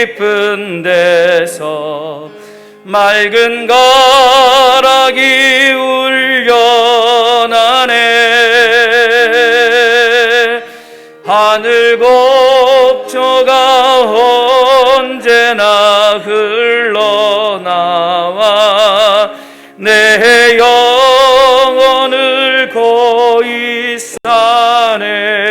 깊은 데서 맑은 가락이 울려나네. 하늘 곡조가 언제나 흘러나와 내 영혼을 고이 싸네.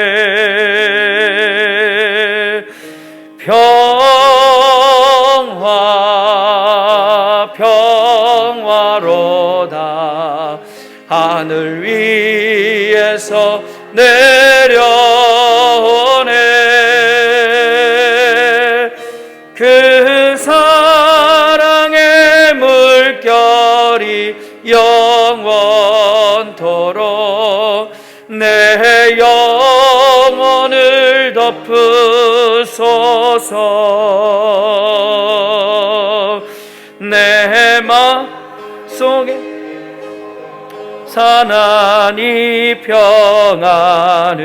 평화로다. 하늘 위에서 내려오네. 그 사랑의 물결이 영원토록 내 영혼을 덮으소서. 내 마음 속에 사나니 평안을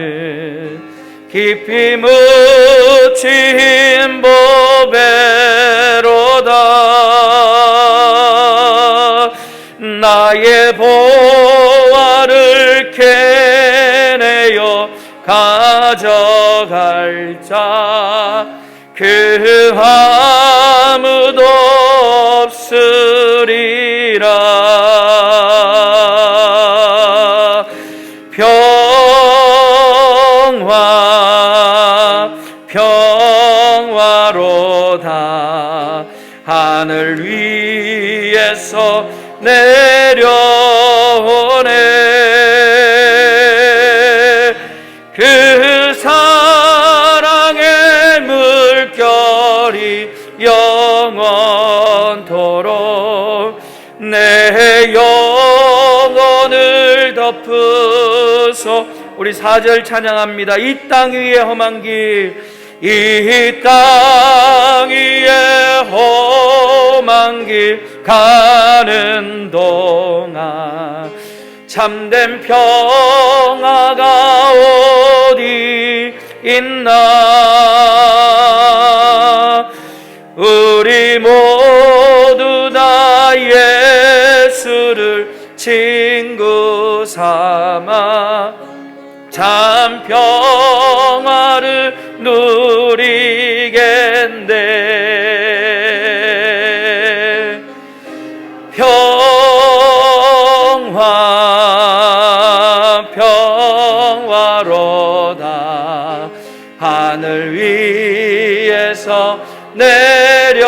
깊이 묻힌 보배로다. 나의 보화를 캐내어 가져갈 자 그 아무도 없으리라. 평화로다. 하늘 위에서 내려오네. 그 사랑의 물결이 영원토록 내 영혼을 덮으소. 우리 4절 찬양합니다. 이 땅 위에 험한 길, 이 땅 위에 험한 길 가는 동안 참된 평화가 어디 있나. 우리 모두 다 예수를 친구 삼아 참 평화를 누리겠네. 평화로다. 하늘 위에서 내려오네.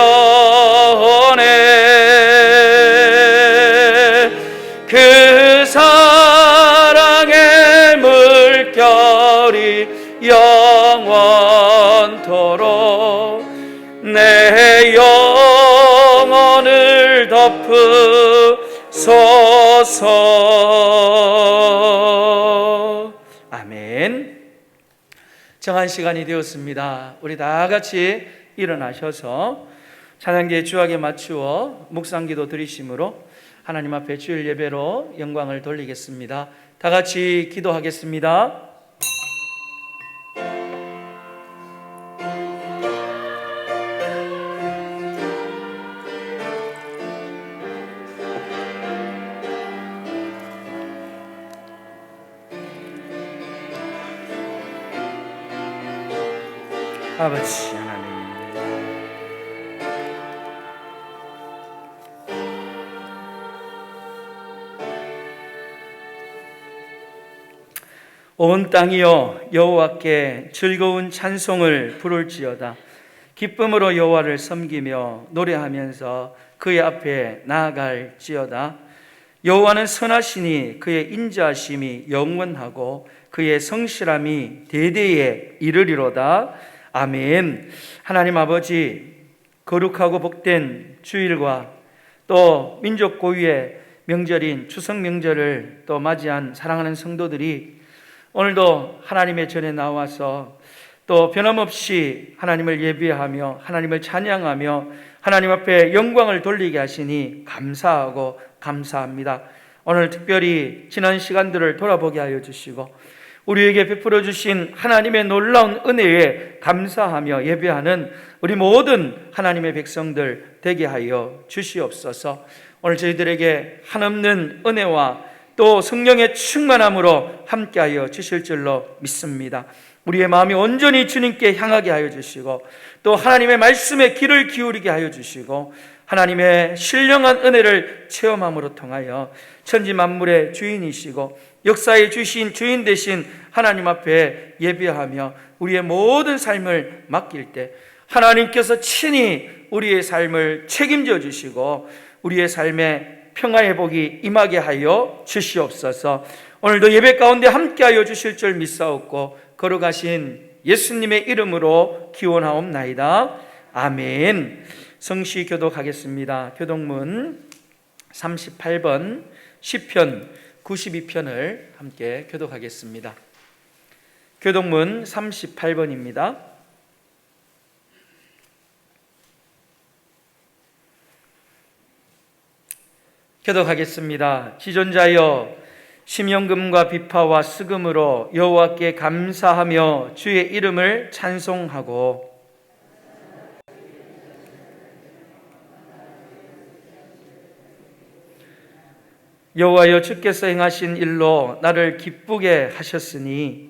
그 사랑의 물결이 영원토록 내 영혼을 덮으소서. 아멘. 정한 시간이 되었습니다. 우리 다 같이 일어나셔서 찬양기에 주하게 맞추어 묵상기도 드리심으로 하나님 앞에 주일 예배로 영광을 돌리겠습니다. 다 같이 기도하겠습니다. 아버지 하나님, 온 땅이여 여호와께 즐거운 찬송을 부를지어다. 기쁨으로 여호와를 섬기며 노래하면서 그의 앞에 나아갈지어다. 여호와는 선하시니 그의 인자하심이 영원하고 그의 성실함이 대대에 이르리로다. 아멘. 하나님 아버지, 거룩하고 복된 주일과 또 민족 고유의 명절인 추석 명절을 또 맞이한 사랑하는 성도들이 오늘도 하나님의 전에 나와서 또 변함없이 하나님을 예배하며 하나님을 찬양하며 하나님 앞에 영광을 돌리게 하시니 감사하고 감사합니다. 오늘 특별히 지난 시간들을 돌아보게 하여 주시고 우리에게 베풀어 주신 하나님의 놀라운 은혜에 감사하며 예배하는 우리 모든 하나님의 백성들 되게 하여 주시옵소서. 오늘 저희들에게 한없는 은혜와 또 성령의 충만함으로 함께하여 주실 줄로 믿습니다. 우리의 마음이 온전히 주님께 향하게 하여 주시고 또 하나님의 말씀에 귀를 기울이게 하여 주시고 하나님의 신령한 은혜를 체험함으로 통하여 천지 만물의 주인이시고 역사의 주인 되신 하나님 앞에 예배하며 우리의 모든 삶을 맡길 때 하나님께서 친히 우리의 삶을 책임져 주시고 우리의 삶에 평화의 복이 임하게 하여 주시옵소서. 오늘도 예배 가운데 함께하여 주실 줄 믿사옵고 걸어가신 예수님의 이름으로 기원하옵나이다. 아멘. 성시 교독하겠습니다. 교독문 38번 시편 92편을 함께 교독하겠습니다. 교독문 38번입니다. 교독하겠습니다. 지존자여 심령금과 비파와 스금으로 여호와께 감사하며 주의 이름을 찬송하고 여호와여 주께서 행하신 일로 나를 기쁘게 하셨으니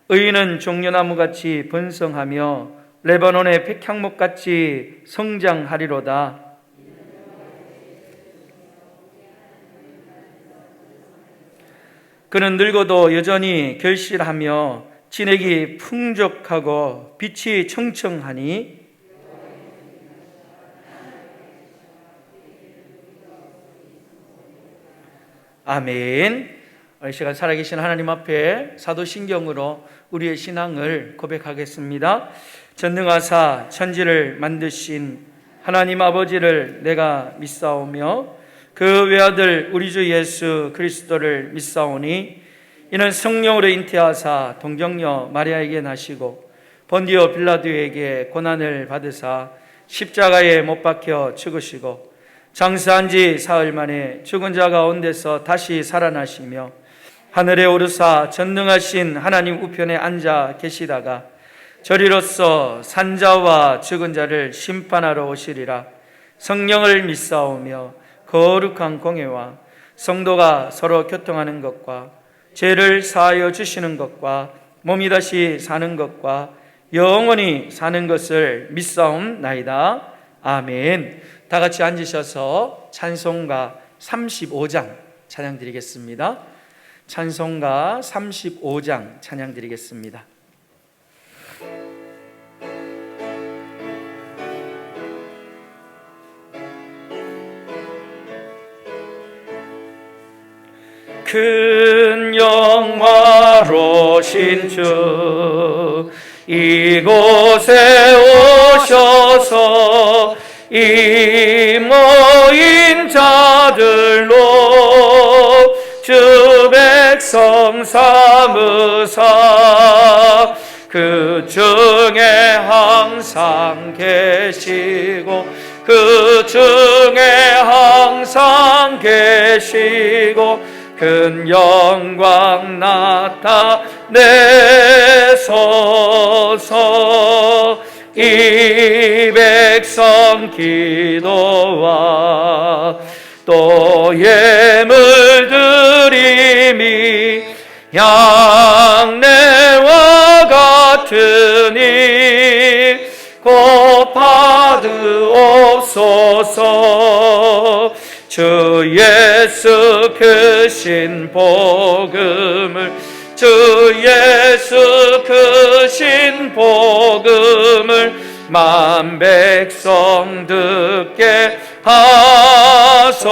의인은 종려나무같이 번성하며 레바논의 백향목같이 성장하리로다. 그는 늙어도 여전히 결실하며 진액이 풍족하고 빛이 청청하니 아멘. 이 시간 살아계신 하나님 앞에 사도신경으로 우리의 신앙을 고백하겠습니다. 전능하사 천지를 만드신 하나님 아버지를 내가 믿사오며 그 외아들 우리 주 예수 그리스도를 믿사오니 이는 성령으로 잉태하사 동정녀 마리아에게 나시고 본디오 빌라도에게 고난을 받으사 십자가에 못 박혀 죽으시고 장사한 지 사흘 만에 죽은 자 가운데서 다시 살아나시며 하늘에 오르사 전능하신 하나님 우편에 앉아 계시다가 저리로서 산자와 죽은 자를 심판하러 오시리라. 성령을 믿사오며 거룩한 공회와 성도가 서로 교통하는 것과 죄를 사하여 주시는 것과 몸이 다시 사는 것과 영원히 사는 것을 믿사옵나이다. 아멘. 다 같이 앉으셔서 찬송가 35장 찬양 드리겠습니다. 찬송가 35장 찬양 드리겠습니다. 큰 영화로신 주 이곳에 오셔서 이 모인 자들로 주 백성 삼으사 그 중에 항상 계시고 그 중에 항상 계시고 큰 영광 나타내소서. 이 백성 기도와 또 예물 드림이 양내와 같으니 곧 받으옵소서. 주 예수 크신 복음을 주 예수 크신 복음을 만 백성 듣게 하소서.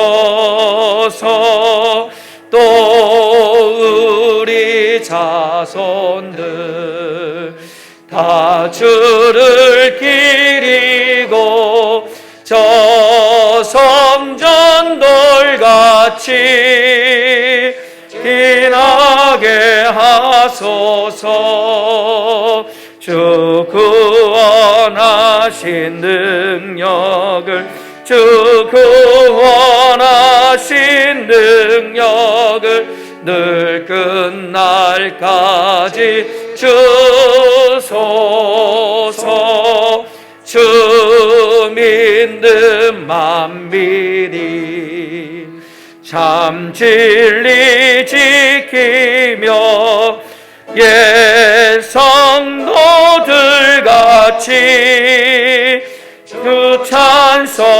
또 우리 자손들 다 주를 기리고 저 성전돌같이 빛나게 하소서. 주 구원하신 능력을 주 구원하신 하신 능력을 늘 끝날까지 주소서. 주 믿는 만민이 참 진리 지키며 옛 성도들 같이 주 찬송하다가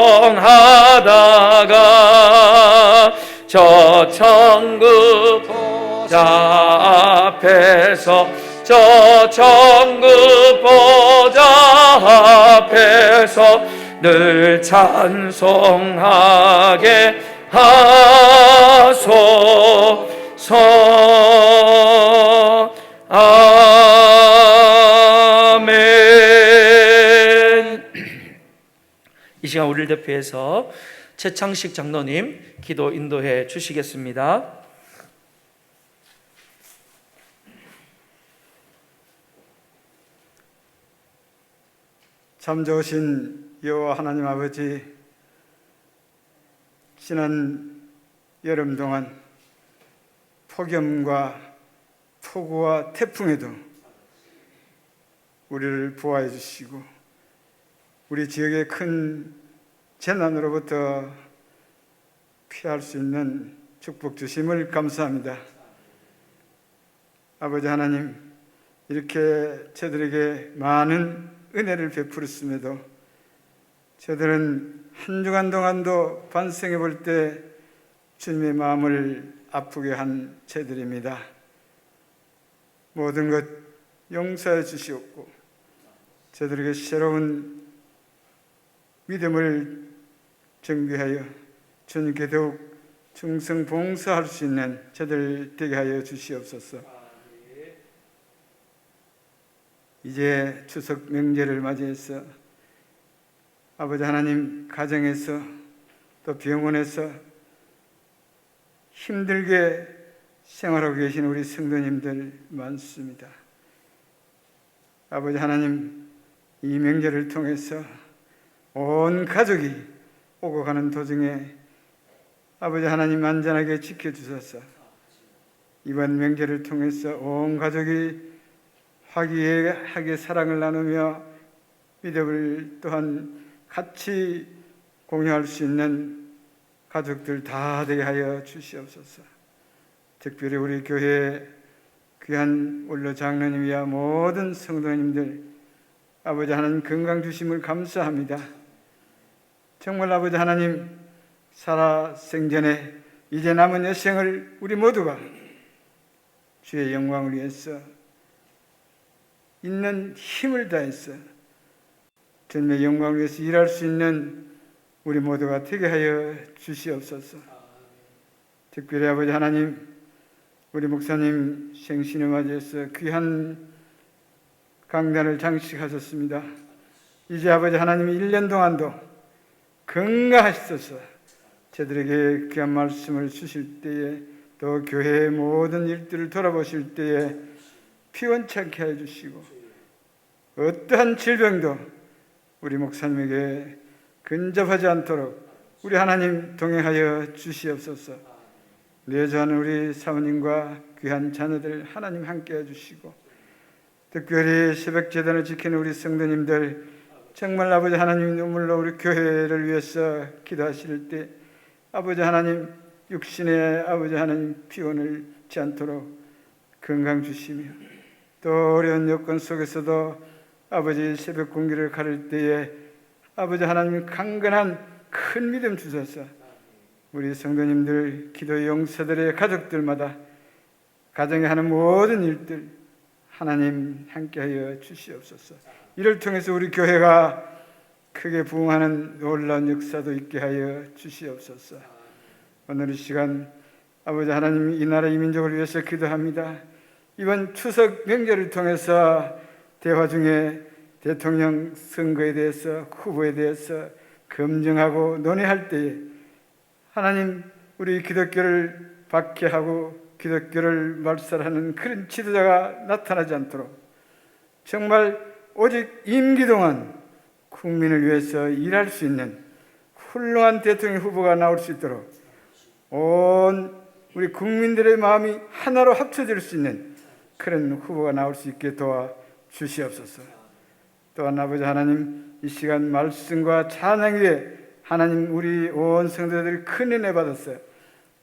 저 천국 보좌 앞에서 저 천국 보좌 앞에서 늘 찬송하게 하소서. 아멘. 이 시간 우리를 대표해서 최창식 장로님 기도 인도해 주시겠습니다. 참 좋으신 여호와 하나님 아버지, 지난 여름 동안 폭염과 폭우와 태풍에도 우리를 보호해 주시고 우리 지역의 큰 재난으로부터 피할 수 있는 축복 주심을 감사합니다. 아버지 하나님, 이렇게 저들에게 많은 은혜를 베풀었음에도 저들은 한 주간 동안도 반성해 볼 때 주님의 마음을 아프게 한 저들입니다. 모든 것 용서해 주시옵고 저들에게 새로운 믿음을 정비하여 주님께 더욱 충성 봉사할 수 있는 저들 되게 하여 주시옵소서. 이제 추석 명절을 맞이해서 아버지 하나님, 가정에서 또 병원에서 힘들게 생활하고 계신 우리 성도님들 많습니다. 아버지 하나님, 이 명절을 통해서 온 가족이 오고 가는 도중에 아버지 하나님 안전하게 지켜주셔서 이번 명절을 통해서 온 가족이 화기애애하게 사랑을 나누며 믿음을 또한 같이 공유할 수 있는 가족들 다 되게 하여 주시옵소서. 특별히 우리 교회 귀한 원로 장로님이야 모든 성도님들 아버지 하나님 건강 주심을 감사합니다. 정말 아버지 하나님, 살아 생전에 이제 남은 여생을 우리 모두가 주의 영광을 위해서 있는 힘을 다해서 주님의 영광을 위해서 일할 수 있는 우리 모두가 되게 하여 주시옵소서. 특별히 아버지 하나님, 우리 목사님 생신을 맞이해서 귀한 강단을 장식하셨습니다. 이제 아버지 하나님이 1년 동안도 건강하시소서. 저들에게 귀한 말씀을 주실 때에 또 교회의 모든 일들을 돌아보실 때에 피원찮게 해주시고 어떠한 질병도 우리 목사님에게 근접하지 않도록 우리 하나님 동행하여 주시옵소서. 내조하는 우리 사모님과 귀한 자녀들 하나님 함께 해주시고 특별히 새벽 제단을 지키는 우리 성도님들 정말 아버지 하나님 눈물로 우리 교회를 위해서 기도하실 때 아버지 하나님 육신의 아버지 하나님 피곤을 지 않도록 건강 주시며 또 어려운 여건 속에서도 아버지 새벽 공기를 가를 때에 아버지 하나님 강건한 큰 믿음 주셔서 우리 성도님들 기도 용사들의 가족들마다 가정에 하는 모든 일들 하나님 함께하여 주시옵소서. 이를 통해서 우리 교회가 크게 부흥하는 놀라운 역사도 있게 하여 주시옵소서. 오늘 이 시간 아버지 하나님 이 나라 이 민족을 위해서 기도합니다. 이번 추석 명절을 통해서 대화 중에 대통령 선거에 대해서 후보에 대해서 검증하고 논의할 때에 하나님 우리 기독교를 박해하고 기독교를 말살하는 그런 지도자가 나타나지 않도록 정말 오직 임기 동안 국민을 위해서 일할 수 있는 훌륭한 대통령 후보가 나올 수 있도록 온 우리 국민들의 마음이 하나로 합쳐질 수 있는 그런 후보가 나올 수 있게 도와 주시옵소서. 또한 아버지 하나님, 이 시간 말씀과 찬양 위에 하나님 우리 온 성도들이 큰 은혜 받았어요.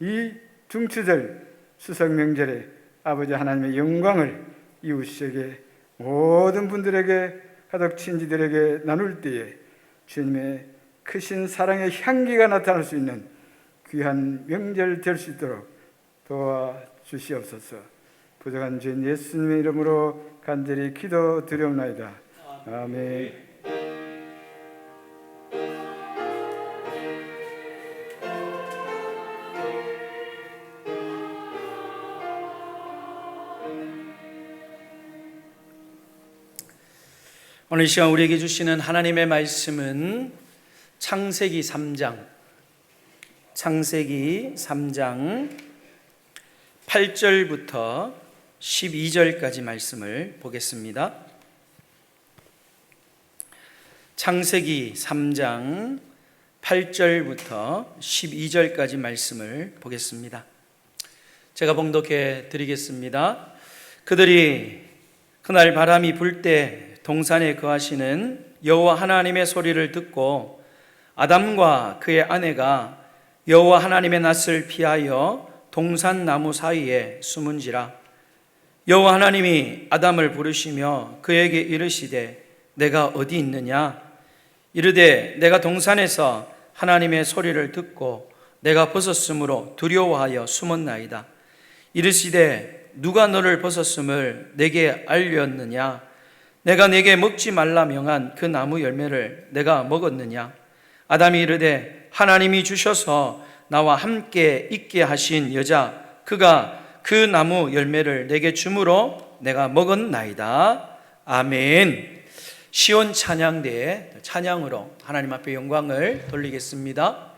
이 중추절 추석 명절에 아버지 하나님의 영광을 이웃에게 모든 분들에게 가족 친지들에게 나눌 때에 주님의 크신 사랑의 향기가 나타날 수 있는 귀한 명절 될 수 있도록 도와주시옵소서. 부족한 죄인 예수님의 이름으로 간절히 기도드리옵나이다. 아멘. 오늘 이 시간 우리에게 주시는 하나님의 말씀은 창세기 3장 8절부터 12절까지 말씀을 보겠습니다. 창세기 3장 8절부터 12절까지 말씀을 보겠습니다. 제가 봉독해 드리겠습니다. 그들이 그날 바람이 불 때 동산에 거하시는 여호와 하나님의 소리를 듣고 아담과 그의 아내가 여호와 하나님의 낯을 피하여 동산 나무 사이에 숨은지라. 여호와 하나님이 아담을 부르시며 그에게 이르시되 내가 어디 있느냐? 이르되 내가 동산에서 하나님의 소리를 듣고 내가 벗었으므로 두려워하여 숨었나이다. 이르시되 누가 너를 벗었음을 내게 알렸느냐? 내가 내게 먹지 말라 명한 그 나무 열매를 내가 먹었느냐? 아담이 이르되 하나님이 주셔서 나와 함께 있게 하신 여자 그가 그 나무 열매를 내게 주므로 내가 먹었나이다. 아멘. 시온 찬양대의 찬양으로 하나님 앞에 영광을 돌리겠습니다.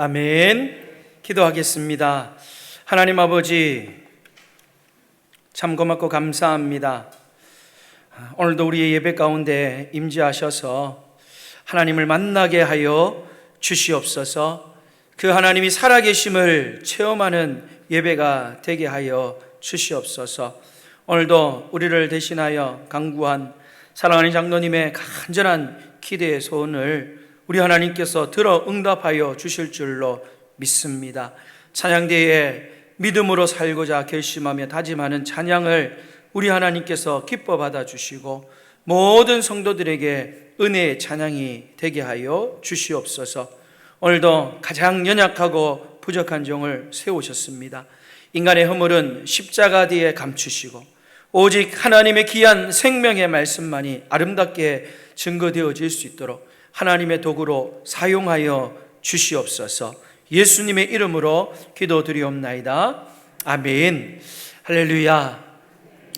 아멘. 기도하겠습니다. 하나님 아버지, 참 고맙고 감사합니다. 오늘도 우리의 예배 가운데 임재하셔서 하나님을 만나게 하여 주시옵소서. 그 하나님이 살아계심을 체험하는 예배가 되게 하여 주시옵소서. 오늘도 우리를 대신하여 강구한 사랑하는 장로님의 간절한 기대의 소원을 우리 하나님께서 들어 응답하여 주실 줄로 믿습니다. 찬양대에 믿음으로 살고자 결심하며 다짐하는 찬양을 우리 하나님께서 기뻐 받아주시고 모든 성도들에게 은혜의 찬양이 되게 하여 주시옵소서. 오늘도 가장 연약하고 부족한 종을 세우셨습니다. 인간의 허물은 십자가 뒤에 감추시고 오직 하나님의 귀한 생명의 말씀만이 아름답게 증거되어질 수 있도록 하나님의 도구로 사용하여 주시옵소서. 예수님의 이름으로 기도드리옵나이다. 아멘. 할렐루야.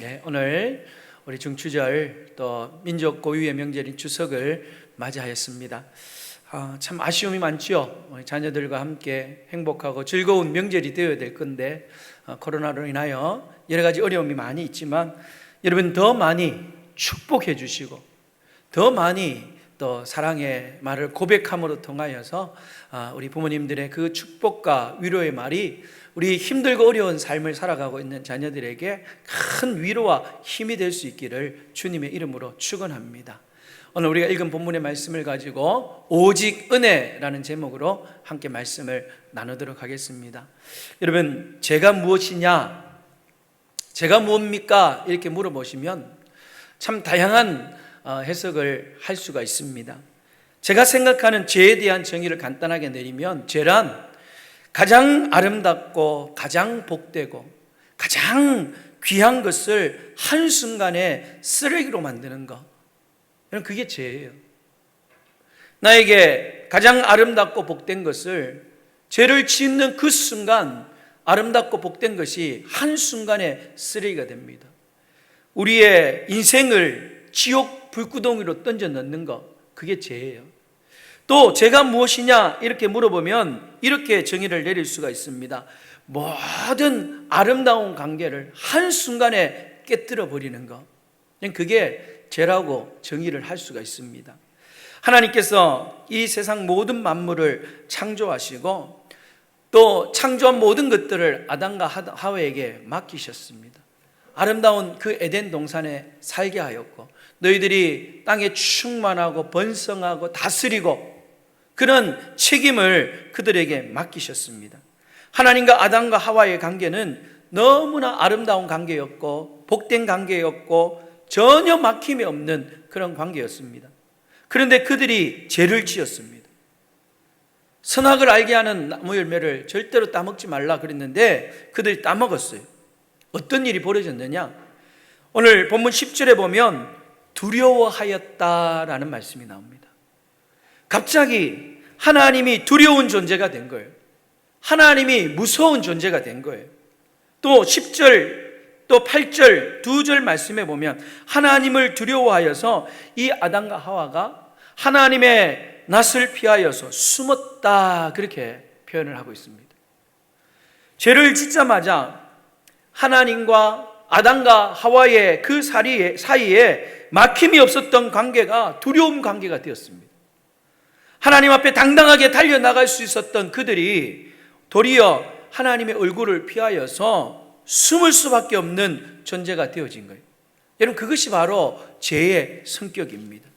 네, 오늘 우리 중추절 또 민족 고유의 명절인 추석을 맞이하였습니다. 참 아쉬움이 많죠. 우리 자녀들과 함께 행복하고 즐거운 명절이 되어야 될 건데 코로나로 인하여 여러 가지 어려움이 많이 있지만 여러분 더 많이 축복해 주시고 더 많이 또 사랑의 말을 고백함으로 통하여서 우리 부모님들의 그 축복과 위로의 말이 우리 힘들고 어려운 삶을 살아가고 있는 자녀들에게 큰 위로와 힘이 될 수 있기를 주님의 이름으로 축원합니다. 오늘 우리가 읽은 본문의 말씀을 가지고 오직 은혜라는 제목으로 함께 말씀을 나누도록 하겠습니다. 여러분, 제가 무엇이냐, 제가 무엇입니까? 이렇게 물어보시면 참 다양한 해석을 할 수가 있습니다. 제가 생각하는 죄에 대한 정의를 간단하게 내리면 죄란 가장 아름답고 가장 복되고 가장 귀한 것을 한순간에 쓰레기로 만드는 것, 그게 죄예요. 나에게 가장 아름답고 복된 것을 죄를 짓는 그 순간 아름답고 복된 것이 한순간에 쓰레기가 됩니다. 우리의 인생을 지옥 불구덩이로 던져 넣는 것, 그게 죄예요. 또 죄가 무엇이냐 이렇게 물어보면 이렇게 정의를 내릴 수가 있습니다. 모든 아름다운 관계를 한순간에 깨뜨려 버리는 것, 그게 죄라고 정의를 할 수가 있습니다. 하나님께서 이 세상 모든 만물을 창조하시고 또 창조한 모든 것들을 아담과 하와에게 맡기셨습니다. 아름다운 그 에덴 동산에 살게 하였고 너희들이 땅에 충만하고 번성하고 다스리고 그런 책임을 그들에게 맡기셨습니다. 하나님과 아담과 하와의 관계는 너무나 아름다운 관계였고 복된 관계였고 전혀 막힘이 없는 그런 관계였습니다. 그런데 그들이 죄를 지었습니다. 선악을 알게 하는 나무 열매를 절대로 따먹지 말라 그랬는데 그들이 따먹었어요. 어떤 일이 벌어졌느냐? 오늘 본문 10절에 보면 두려워하였다라는 말씀이 나옵니다. 갑자기 하나님이 두려운 존재가 된 거예요. 하나님이 무서운 존재가 된 거예요. 또 10절 또 8절 두 절 말씀에 보면 하나님을 두려워하여서 이 아담과 하와가 하나님의 낯을 피하여서 숨었다, 그렇게 표현을 하고 있습니다. 죄를 짓자마자 하나님과 아담과 하와의 그 사이에 막힘이 없었던 관계가 두려움 관계가 되었습니다. 하나님 앞에 당당하게 달려나갈 수 있었던 그들이 도리어 하나님의 얼굴을 피하여서 숨을 수밖에 없는 존재가 되어진 거예요. 여러분, 그것이 바로 죄의 성격입니다.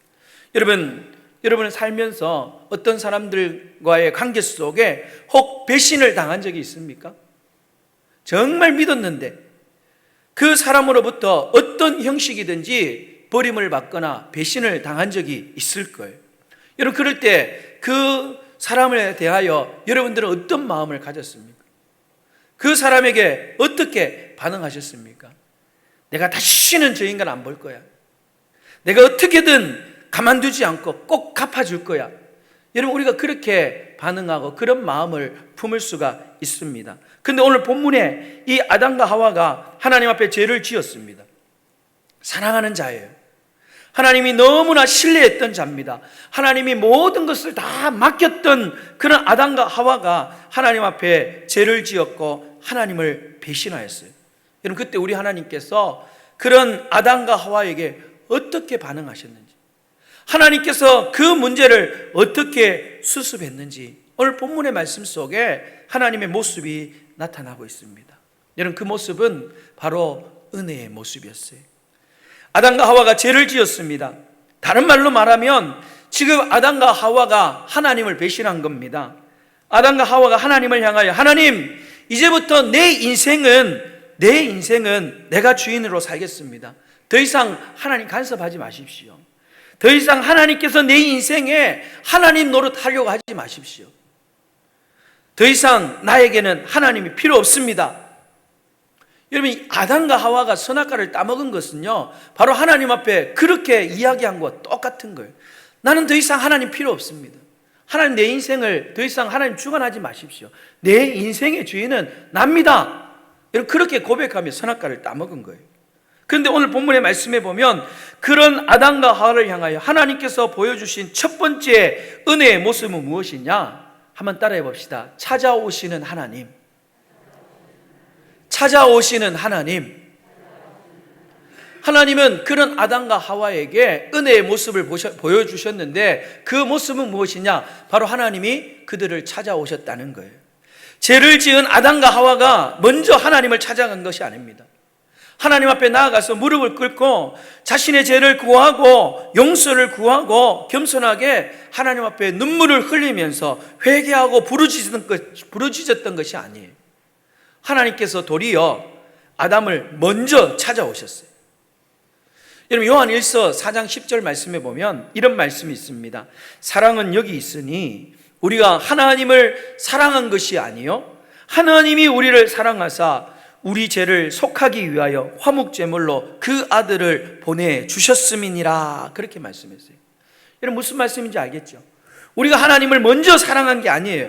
여러분은 살면서 어떤 사람들과의 관계 속에 혹 배신을 당한 적이 있습니까? 정말 믿었는데 그 사람으로부터 어떤 형식이든지 버림을 받거나 배신을 당한 적이 있을 거예요. 여러분, 그럴 때 그 사람에 대하여 여러분들은 어떤 마음을 가졌습니까? 그 사람에게 어떻게 반응하셨습니까? 내가 다시는 저 인간 안 볼 거야. 내가 어떻게든 가만두지 않고 꼭 갚아줄 거야. 여러분, 우리가 그렇게 반응하고 그런 마음을 품을 수가 있습니다. 그런데 오늘 본문에 이 아담과 하와가 하나님 앞에 죄를 지었습니다. 사랑하는 자예요. 하나님이 너무나 신뢰했던 자입니다. 하나님이 모든 것을 다 맡겼던 그런 아담과 하와가 하나님 앞에 죄를 지었고 하나님을 배신하였어요. 여러분, 그때 우리 하나님께서 그런 아담과 하와에게 어떻게 반응하셨는지, 하나님께서 그 문제를 어떻게 수습했는지 오늘 본문의 말씀 속에 하나님의 모습이 나타나고 있습니다. 여러분, 그 모습은 바로 은혜의 모습이었어요. 아담과 하와가 죄를 지었습니다. 다른 말로 말하면 지금 아담과 하와가 하나님을 배신한 겁니다. 아담과 하와가 하나님을 향하여, 하나님, 이제부터 내 인생은 내가 주인으로 살겠습니다. 더 이상 하나님 간섭하지 마십시오. 더 이상 하나님께서 내 인생에 하나님 노릇하려고 하지 마십시오. 더 이상 나에게는 하나님이 필요 없습니다. 여러분, 아담과 하와가 선악과를 따먹은 것은요, 바로 하나님 앞에 그렇게 이야기한 것과 똑같은 거예요. 나는 더 이상 하나님 필요 없습니다. 하나님, 내 인생을 더 이상 하나님 주관하지 마십시오. 내 인생의 주인은 납니다. 여러분, 그렇게 고백하며 선악과를 따먹은 거예요. 그런데 오늘 본문의 말씀에 보면 그런 아담과 하와를 향하여 하나님께서 보여주신 첫 번째 은혜의 모습은 무엇이냐? 한번 따라해 봅시다. 찾아오시는 하나님. 찾아오시는 하나님. 하나님은 그런 아담과 하와에게 은혜의 모습을 보여주셨는데 그 모습은 무엇이냐? 바로 하나님이 그들을 찾아오셨다는 거예요. 죄를 지은 아담과 하와가 먼저 하나님을 찾아간 것이 아닙니다. 하나님 앞에 나아가서 무릎을 꿇고 자신의 죄를 구하고 용서를 구하고 겸손하게 하나님 앞에 눈물을 흘리면서 회개하고 부르짖었던 것이 아니에요. 하나님께서 도리어 아담을 먼저 찾아오셨어요. 여러분, 요한 1서 4장 10절 말씀에 보면 이런 말씀이 있습니다. 사랑은 여기 있으니 우리가 하나님을 사랑한 것이 아니요 하나님이 우리를 사랑하사 우리 죄를 속하기 위하여 화목제물로 그 아들을 보내주셨음이니라. 그렇게 말씀했어요. 여러분, 무슨 말씀인지 알겠죠? 우리가 하나님을 먼저 사랑한 게 아니에요.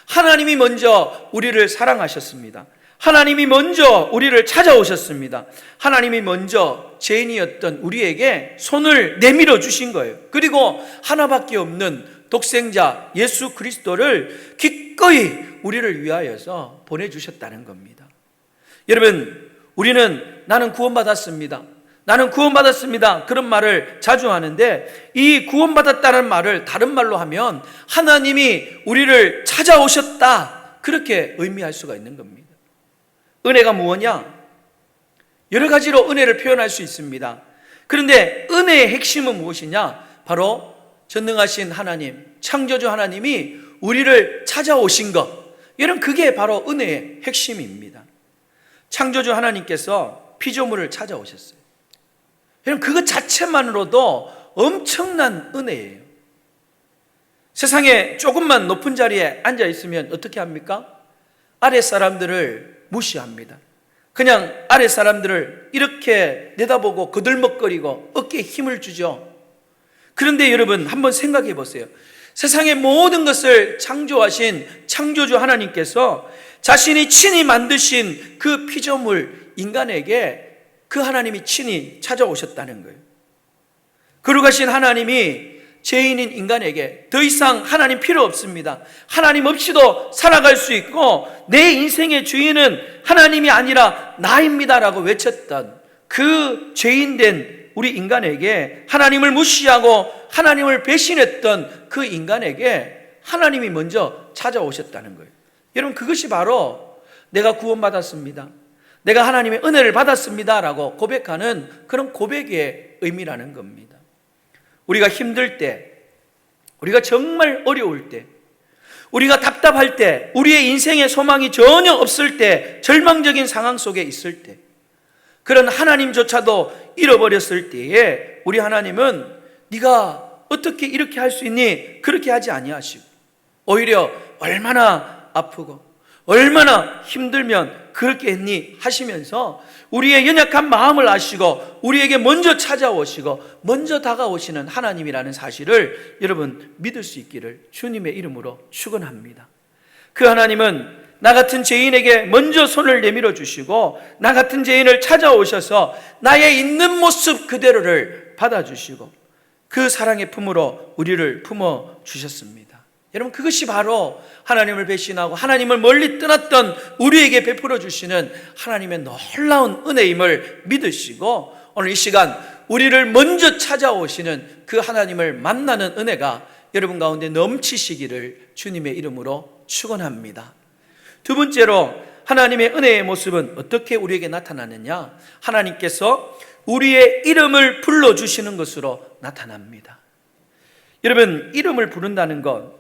하나님이 먼저 우리를 사랑하셨습니다. 하나님이 먼저 우리를 찾아오셨습니다. 하나님이 먼저 죄인이었던 우리에게 손을 내밀어 주신 거예요. 그리고 하나밖에 없는 독생자 예수 그리스도를 기꺼이 우리를 위하여서 보내주셨다는 겁니다. 여러분, 우리는 나는 구원받았습니다. 나는 구원받았습니다. 그런 말을 자주 하는데 이 구원받았다는 말을 다른 말로 하면 하나님이 우리를 찾아오셨다, 그렇게 의미할 수가 있는 겁니다. 은혜가 무엇이냐? 여러 가지로 은혜를 표현할 수 있습니다. 그런데 은혜의 핵심은 무엇이냐? 바로 전능하신 하나님, 창조주 하나님이 우리를 찾아오신 것. 여러분, 그게 바로 은혜의 핵심입니다. 창조주 하나님께서 피조물을 찾아오셨어요. 여러분, 그것 자체만으로도 엄청난 은혜예요. 세상에 조금만 높은 자리에 앉아 있으면 어떻게 합니까? 아래 사람들을 무시합니다. 그냥 아래 사람들을 이렇게 내다보고 거들먹거리고 어깨에 힘을 주죠. 그런데 여러분, 한번 생각해 보세요. 세상의 모든 것을 창조하신 창조주 하나님께서 자신이 친히 만드신 그 피조물 인간에게 그 하나님이 친히 찾아오셨다는 거예요. 거룩하신 하나님이 죄인인 인간에게 더 이상 하나님 필요 없습니다. 하나님 없이도 살아갈 수 있고 내 인생의 주인은 하나님이 아니라 나입니다라고 외쳤던 그 죄인된 우리 인간에게, 하나님을 무시하고 하나님을 배신했던 그 인간에게 하나님이 먼저 찾아오셨다는 거예요. 여러분, 그것이 바로 내가 구원받았습니다, 내가 하나님의 은혜를 받았습니다 라고 고백하는 그런 고백의 의미라는 겁니다. 우리가 힘들 때, 우리가 정말 어려울 때, 우리가 답답할 때, 우리의 인생에 소망이 전혀 없을 때, 절망적인 상황 속에 있을 때, 그런 하나님조차도 잃어버렸을 때에 우리 하나님은 네가 어떻게 이렇게 할 수 있니? 그렇게 하지 아니하시고 오히려 얼마나 아프고 얼마나 힘들면 그렇게 했니? 하시면서 우리의 연약한 마음을 아시고 우리에게 먼저 찾아오시고 먼저 다가오시는 하나님이라는 사실을 여러분 믿을 수 있기를 주님의 이름으로 축원합니다. 그 하나님은 나 같은 죄인에게 먼저 손을 내밀어 주시고 나 같은 죄인을 찾아오셔서 나의 있는 모습 그대로를 받아주시고 그 사랑의 품으로 우리를 품어주셨습니다. 여러분, 그것이 바로 하나님을 배신하고 하나님을 멀리 떠났던 우리에게 베풀어 주시는 하나님의 놀라운 은혜임을 믿으시고, 오늘 이 시간 우리를 먼저 찾아오시는 그 하나님을 만나는 은혜가 여러분 가운데 넘치시기를 주님의 이름으로 축원합니다. 두 번째로, 하나님의 은혜의 모습은 어떻게 우리에게 나타나느냐? 하나님께서 우리의 이름을 불러주시는 것으로 나타납니다. 여러분, 이름을 부른다는 것,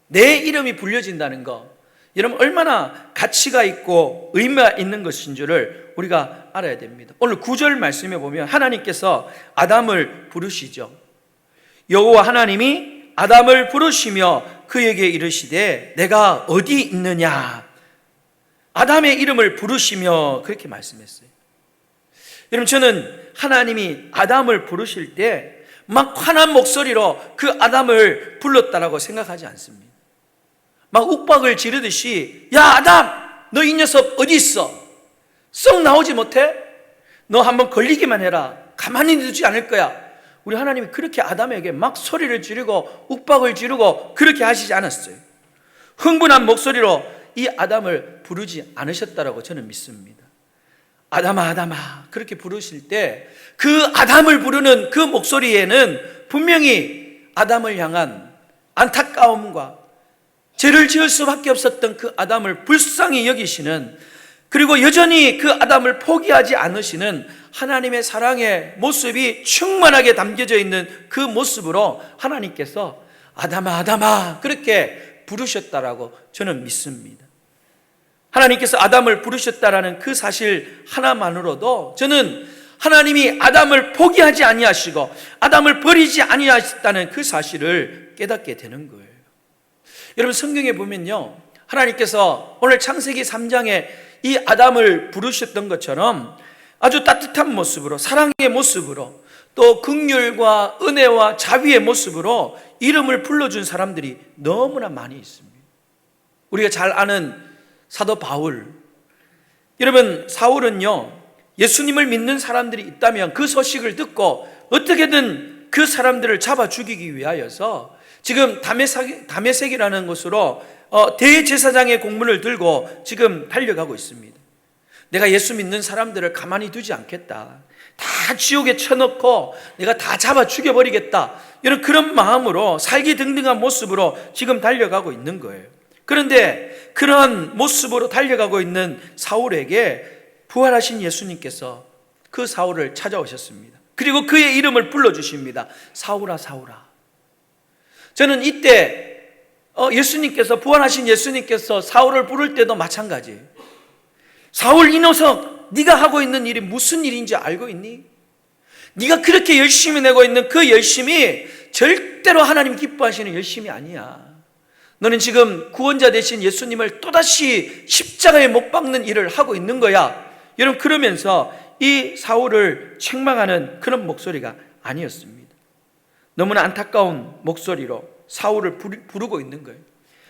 내 이름이 불려진다는 것, 여러분 얼마나 가치가 있고 의미가 있는 것인 줄을 우리가 알아야 됩니다. 오늘 9절 말씀에 보면 하나님께서 아담을 부르시죠. 여호와 하나님이 아담을 부르시며 그에게 이르시되 내가 어디 있느냐. 아담의 이름을 부르시며 그렇게 말씀했어요. 여러분, 저는 하나님이 아담을 부르실 때 막 환한 목소리로 그 아담을 불렀다라고 생각하지 않습니다. 막 욱박을 지르듯이, 야 아담, 너 이 녀석 어디 있어? 썩 나오지 못해? 너 한번 걸리기만 해라. 가만히 두지 않을 거야. 우리 하나님이 그렇게 아담에게 막 소리를 지르고 욱박을 지르고 그렇게 하시지 않았어요. 흥분한 목소리로 이 아담을 부르지 않으셨다라고 저는 믿습니다. 아담아 아담아 그렇게 부르실 때 그 아담을 부르는 그 목소리에는 분명히 아담을 향한 안타까움과 죄를 지을 수밖에 없었던 그 아담을 불쌍히 여기시는, 그리고 여전히 그 아담을 포기하지 않으시는 하나님의 사랑의 모습이 충만하게 담겨져 있는 그 모습으로 하나님께서 아담아 아담아 그렇게 부르셨다라고 저는 믿습니다. 하나님께서 아담을 부르셨다라는 그 사실 하나만으로도 저는 하나님이 아담을 포기하지 아니하시고 아담을 버리지 아니하셨다는 그 사실을 깨닫게 되는 거예요. 여러분, 성경에 보면요, 하나님께서 오늘 창세기 3장에 이 아담을 부르셨던 것처럼 아주 따뜻한 모습으로, 사랑의 모습으로, 또 긍휼과 은혜와 자비의 모습으로 이름을 불러준 사람들이 너무나 많이 있습니다. 우리가 잘 아는 사도 바울, 여러분, 사울은요 예수님을 믿는 사람들이 있다면 그 소식을 듣고 어떻게든 그 사람들을 잡아 죽이기 위하여서 지금 다메섹이라는 곳으로 대제사장의 공문을 들고 지금 달려가고 있습니다. 내가 예수 믿는 사람들을 가만히 두지 않겠다, 다 지옥에 쳐넣고 내가 다 잡아 죽여버리겠다, 이런 그런 마음으로 살기등등한 모습으로 지금 달려가고 있는 거예요. 그런데 그런 모습으로 달려가고 있는 사울에게 부활하신 예수님께서 그 사울을 찾아오셨습니다. 그리고 그의 이름을 불러주십니다. 사울아 사울아. 저는 이때 예수님께서, 부활하신 예수님께서 사울을 부를 때도 마찬가지예요. 사울 이 녀석, 네가 하고 있는 일이 무슨 일인지 알고 있니? 네가 그렇게 열심히 내고 있는 그 열심이 절대로 하나님 기뻐하시는 열심이 아니야. 너는 지금 구원자 되신 예수님을 또다시 십자가에 못 박는 일을 하고 있는 거야. 여러분, 그러면서 이 사울을 책망하는 그런 목소리가 아니었습니다. 너무나 안타까운 목소리로 사울을 부르고 있는 거예요.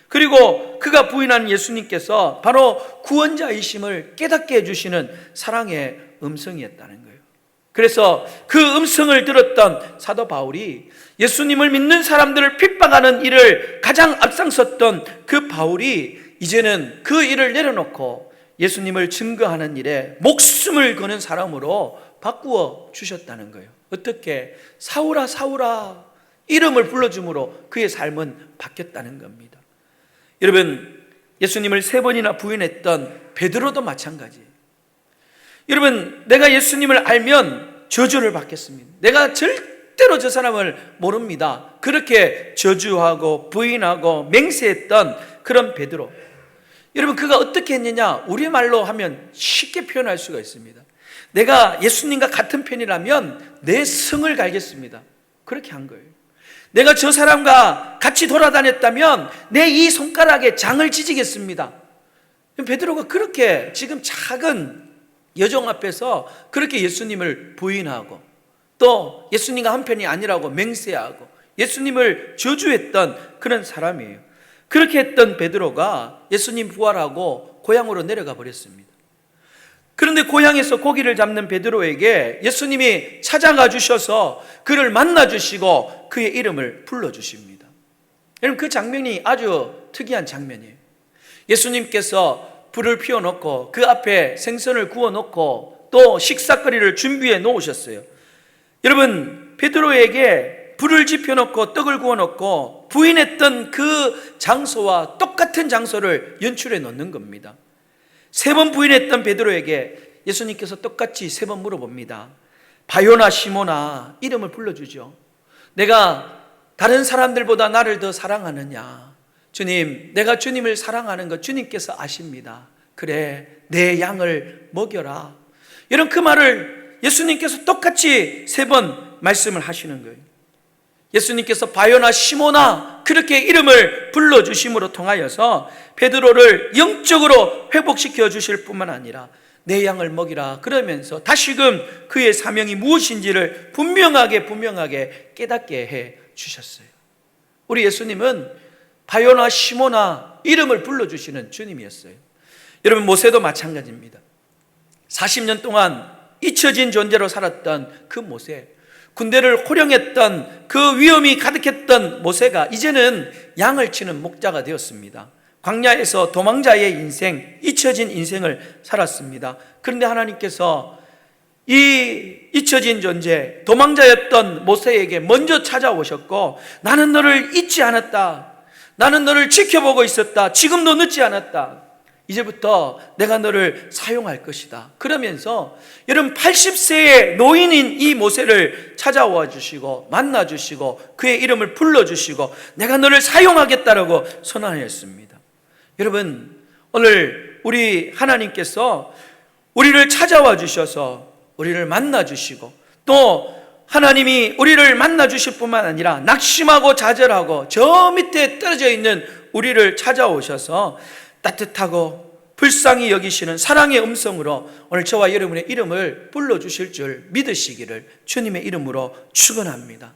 그리고 그가 부인하는 예수님께서 바로 구원자이심을 깨닫게 해주시는 사랑의 음성이었다는 거예요. 그래서 그 음성을 들었던 사도 바울이, 예수님을 믿는 사람들을 핍박하는 일을 가장 앞장섰던 그 바울이 이제는 그 일을 내려놓고 예수님을 증거하는 일에 목숨을 거는 사람으로 바꾸어 주셨다는 거예요. 어떻게? 사울아 사울아 이름을 불러줌으로 그의 삶은 바뀌었다는 겁니다. 여러분, 예수님을 3번이나 부인했던 베드로도 마찬가지예요. 여러분, 내가 예수님을 알면 저주를 받겠습니다. 내가 절대로 저 사람을 모릅니다. 그렇게 저주하고 부인하고 맹세했던 그런 베드로. 여러분, 그가 어떻게 했느냐? 우리 말로 하면 쉽게 표현할 수가 있습니다. 내가 예수님과 같은 편이라면 내 성을 갈겠습니다. 그렇게 한 거예요. 내가 저 사람과 같이 돌아다녔다면 내 이 손가락에 장을 찢겠습니다. 베드로가 그렇게 지금 작은 여종 앞에서 그렇게 예수님을 부인하고 또 예수님과 한편이 아니라고 맹세하고 예수님을 저주했던 그런 사람이에요. 그렇게 했던 베드로가 예수님 부활하고 고향으로 내려가 버렸습니다. 그런데 고향에서 고기를 잡는 베드로에게 예수님이 찾아가 주셔서 그를 만나 주시고 그의 이름을 불러주십니다. 여러분, 그 장면이 아주 특이한 장면이에요. 예수님께서 불을 피워놓고 그 앞에 생선을 구워놓고 또 식사거리를 준비해 놓으셨어요. 여러분, 베드로에게 불을 지펴놓고 떡을 구워놓고 부인했던 그 장소와 똑같은 장소를 연출해 놓는 겁니다. 3번 부인했던 베드로에게 예수님께서 똑같이 3번 물어봅니다. 바요나 시모나, 이름을 불러주죠. 내가 다른 사람들보다 나를 더 사랑하느냐? 주님, 내가 주님을 사랑하는 것 주님께서 아십니다. 그래, 내 양을 먹여라. 이런 그 말을 예수님께서 똑같이 3번 말씀을 하시는 거예요. 예수님께서 바요나 시모나 그렇게 이름을 불러주심으로 통하여서 베드로를 영적으로 회복시켜 주실 뿐만 아니라 내 양을 먹이라 그러면서 다시금 그의 사명이 무엇인지를 분명하게 깨닫게 해 주셨어요. 우리 예수님은 바요나 시모나 이름을 불러주시는 주님이었어요. 여러분, 모세도 마찬가지입니다. 40년 동안 잊혀진 존재로 살았던 그 모세, 군대를 호령했던 그 위험이 가득했던 모세가 이제는 양을 치는 목자가 되었습니다. 광야에서 도망자의 인생, 잊혀진 인생을 살았습니다. 그런데 하나님께서 이 잊혀진 존재, 도망자였던 모세에게 먼저 찾아오셨고, 나는 너를 잊지 않았다. 나는 너를 지켜보고 있었다. 지금도 늦지 않았다. 이제부터 내가 너를 사용할 것이다. 그러면서 여러분, 80세의 노인인 이 모세를 찾아와 주시고 만나 주시고 그의 이름을 불러주시고 내가 너를 사용하겠다라고 선언하였습니다. 여러분, 오늘 우리 하나님께서 우리를 찾아와 주셔서 우리를 만나 주시고 또 하나님이 우리를 만나 주실 뿐만 아니라 낙심하고 좌절하고 저 밑에 떨어져 있는 우리를 찾아오셔서 따뜻하고 불쌍히 여기시는 사랑의 음성으로 오늘 저와 여러분의 이름을 불러주실 줄 믿으시기를 주님의 이름으로 축원합니다.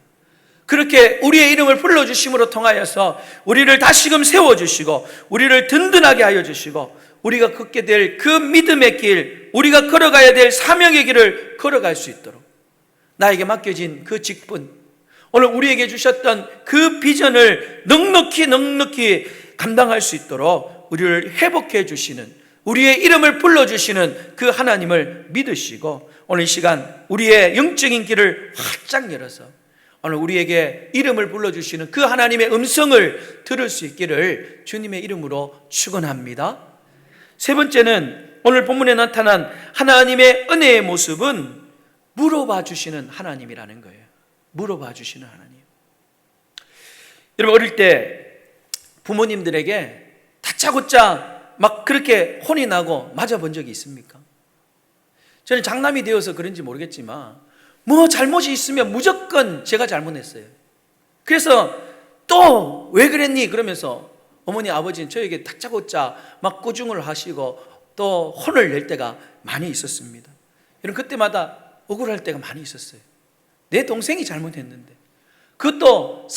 그렇게 우리의 이름을 불러주심으로 통하여서 우리를 다시금 세워주시고 우리를 든든하게 하여 주시고 우리가 걷게 될 그 믿음의 길, 우리가 걸어가야 될 사명의 길을 걸어갈 수 있도록 나에게 맡겨진 그 직분, 오늘 우리에게 주셨던 그 비전을 넉넉히 감당할 수 있도록 우리를 회복해 주시는, 우리의 이름을 불러주시는 그 하나님을 믿으시고 오늘 이 시간 우리의 영적인 길을 활짝 열어서 오늘 우리에게 이름을 불러주시는 그 하나님의 음성을 들을 수 있기를 주님의 이름으로 축원합니다. 3번째는 오늘 본문에 나타난 하나님의 은혜의 모습은 물어봐 주시는 하나님이라는 거예요. 물어봐 주시는 하나님. 여러분, 어릴 때 부모님들에게 다짜고짜 막 그렇게 혼이 나고 맞아본 적이 있습니까? 저는 장남이 되어서 그런지 모르겠지만 뭐 잘못이 있으면 무조건 제가 잘못했어요. 그래서 또 왜 그랬니? 그러면서 어머니 아버지는 저에게 다짜고짜 막 꾸중을 하시고 또 혼을 낼 때가 많이 있었습니다. 여러분, 그때마다 억울할 때가 많이 있었어요. 내 동생이 잘못했는데 그것도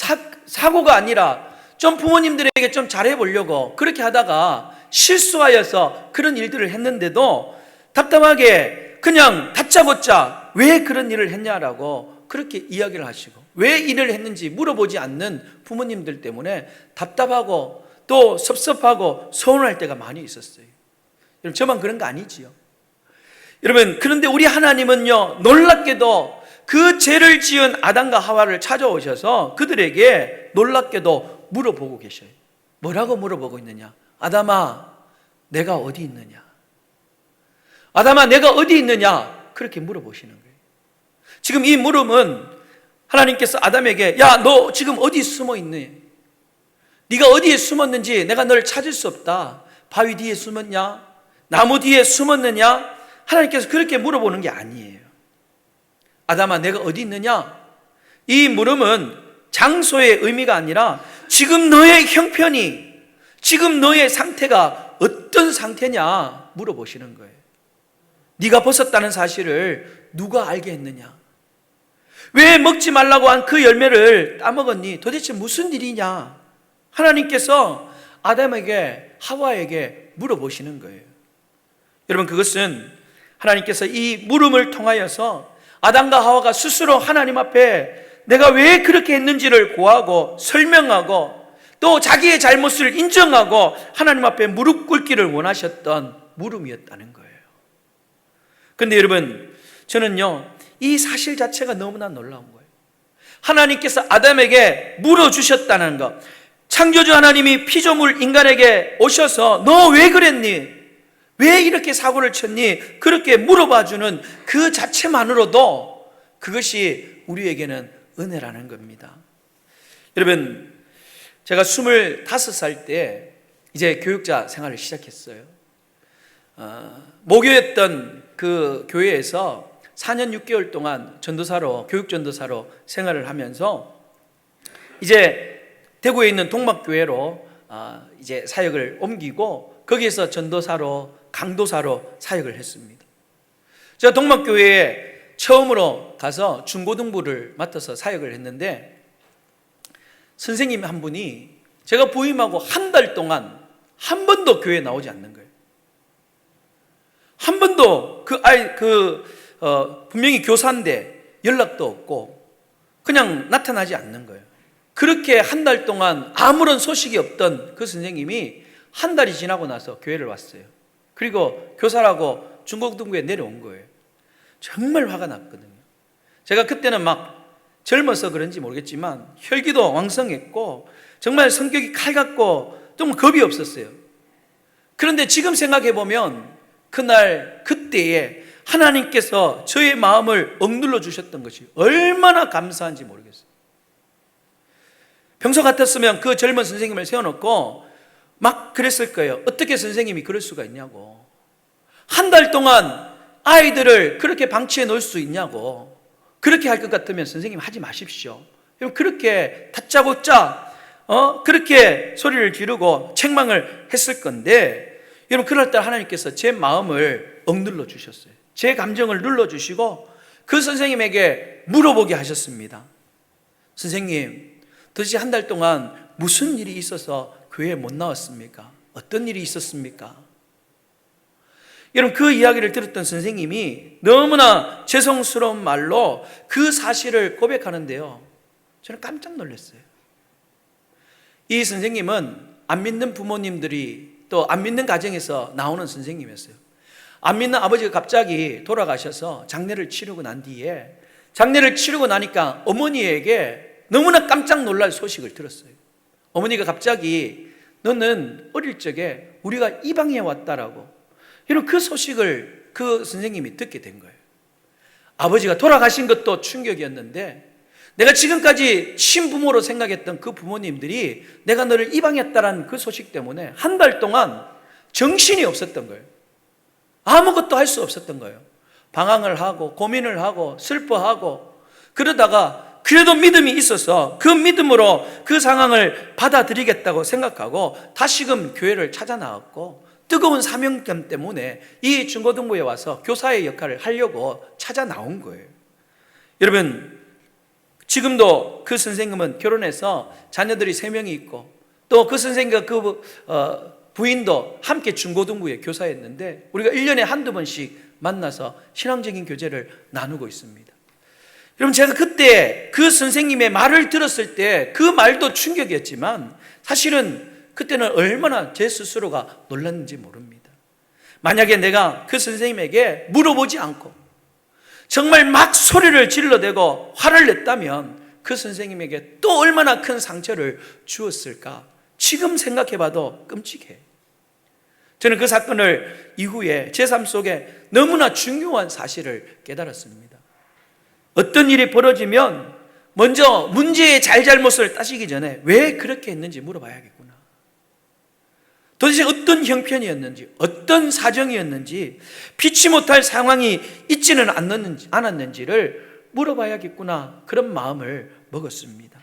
사고가 아니라 좀 부모님들에게 좀 잘해보려고 그렇게 하다가 실수하여서 그런 일들을 했는데도 답답하게 그냥 다짜고짜 왜 그런 일을 했냐라고 그렇게 이야기를 하시고 왜 일을 했는지 물어보지 않는 부모님들 때문에 답답하고 또 섭섭하고 서운할 때가 많이 있었어요. 여러분, 저만 그런 거 아니지요? 여러분, 그런데 우리 하나님은요, 놀랍게도 그 죄를 지은 아담과 하와를 찾아오셔서 그들에게 놀랍게도 물어보고 계셔요. 뭐라고 물어보고 있느냐? 아담아, 내가 어디 있느냐? 아담아, 내가 어디 있느냐? 그렇게 물어보시는 거예요. 지금 이 물음은 하나님께서 아담에게 야, 너 지금 어디 숨어 있니? 네가 어디에 숨었는지 내가 너를 찾을 수 없다. 바위 뒤에 숨었냐? 나무 뒤에 숨었느냐? 하나님께서 그렇게 물어보는 게 아니에요. 아담아, 내가 어디 있느냐? 이 물음은 장소의 의미가 아니라 지금 너의 형편이, 지금 너의 상태가 어떤 상태냐 물어보시는 거예요. 네가 벗었다는 사실을 누가 알게 했느냐? 왜 먹지 말라고 한 그 열매를 따먹었니? 도대체 무슨 일이냐? 하나님께서 아담에게, 하와에게 물어보시는 거예요. 여러분, 그것은 하나님께서 이 물음을 통하여서 아담과 하와가 스스로 하나님 앞에 내가 왜 그렇게 했는지를 고하고 설명하고 또 자기의 잘못을 인정하고 하나님 앞에 무릎 꿇기를 원하셨던 물음이었다는 거예요. 그런데 여러분, 저는요, 이 사실 자체가 너무나 놀라운 거예요. 하나님께서 아담에게 물어주셨다는 것, 창조주 하나님이 피조물 인간에게 오셔서 너 왜 그랬니? 왜 이렇게 사고를 쳤니? 그렇게 물어봐주는 그 자체만으로도 그것이 우리에게는 은혜라는 겁니다. 여러분, 제가 25살 때 이제 교육자 생활을 시작했어요. 모교였던 그 교회에서 4년 6개월 동안 전도사로, 교육전도사로 생활을 하면서 이제 대구에 있는 동막교회로 이제 사역을 옮기고 거기에서 전도사로, 강도사로 사역을 했습니다. 제가 동막교회에 처음으로 가서 중고등부를 맡아서 사역을 했는데 선생님 한 분이 제가 부임하고 한 달 동안 한 번도 교회에 나오지 않는 거예요. 한 번도 분명히 교사인데 연락도 없고 그냥 나타나지 않는 거예요. 그렇게 한 달 동안 아무런 소식이 없던 그 선생님이 한 달이 지나고 나서 교회를 왔어요. 그리고 교사라고 중고등부에 내려온 거예요. 정말 화가 났거든요. 제가 그때는 막 젊어서 그런지 모르겠지만 혈기도 왕성했고 정말 성격이 칼 같고 좀 겁이 없었어요. 그런데 지금 생각해 보면 그날 그때에 하나님께서 저의 마음을 억눌러 주셨던 것이 얼마나 감사한지 모르겠어요. 평소 같았으면 그 젊은 선생님을 세워놓고 막 그랬을 거예요. 어떻게 선생님이 그럴 수가 있냐고. 한 달 동안 아이들을 그렇게 방치해 놓을 수 있냐고. 그렇게 할 것 같으면 선생님 하지 마십시오. 그렇게 다짜고짜 그렇게 소리를 지르고 책망을 했을 건데, 여러분 그날따라 하나님께서 제 마음을 억눌러 주셨어요. 제 감정을 눌러주시고 그 선생님에게 물어보게 하셨습니다. 선생님, 도대체 한 달 동안 무슨 일이 있어서 교회에 못 나왔습니까? 어떤 일이 있었습니까? 여러분 그 이야기를 들었던 선생님이 너무나 죄송스러운 말로 그 사실을 고백하는데요, 저는 깜짝 놀랐어요. 이 선생님은 안 믿는 부모님들이 또 안 믿는 가정에서 나오는 선생님이었어요. 안 믿는 아버지가 갑자기 돌아가셔서 장례를 치르고 난 뒤에, 장례를 치르고 나니까 어머니에게 너무나 깜짝 놀랄 소식을 들었어요. 어머니가 갑자기 너는 어릴 적에 우리가 이방에 왔다라고, 이런 그 소식을 그 선생님이 듣게 된 거예요. 아버지가 돌아가신 것도 충격이었는데 내가 지금까지 친부모로 생각했던 그 부모님들이 내가 너를 입양했다라는 그 소식 때문에 한 달 동안 정신이 없었던 거예요. 아무것도 할 수 없었던 거예요. 방황을 하고 고민을 하고 슬퍼하고 그러다가 그래도 믿음이 있어서 그 믿음으로 그 상황을 받아들이겠다고 생각하고 다시금 교회를 찾아 나왔고 뜨거운 사명감 때문에 이 중고등부에 와서 교사의 역할을 하려고 찾아 나온 거예요. 여러분 지금도 그 선생님은 결혼해서 자녀들이 3명이 있고 또 그 선생님과 그 부인도 함께 중고등부의 교사였는데 우리가 1년에 한두 번씩 만나서 신앙적인 교제를 나누고 있습니다. 여러분 제가 그때 그 선생님의 말을 들었을 때 그 말도 충격이었지만 사실은 그때는 얼마나 제 스스로가 놀랐는지 모릅니다. 만약에 내가 그 선생님에게 물어보지 않고 정말 막 소리를 질러대고 화를 냈다면 그 선생님에게 또 얼마나 큰 상처를 주었을까 지금 생각해봐도 끔찍해요. 저는 그 사건을 이후에 제 삶 속에 너무나 중요한 사실을 깨달았습니다. 어떤 일이 벌어지면 먼저 문제의 잘잘못을 따지기 전에 왜 그렇게 했는지 물어봐야겠구나. 도대체 어떤 형편이었는지, 어떤 사정이었는지, 피치 못할 상황이 있지는 않았는지를 물어봐야겠구나. 그런 마음을 먹었습니다.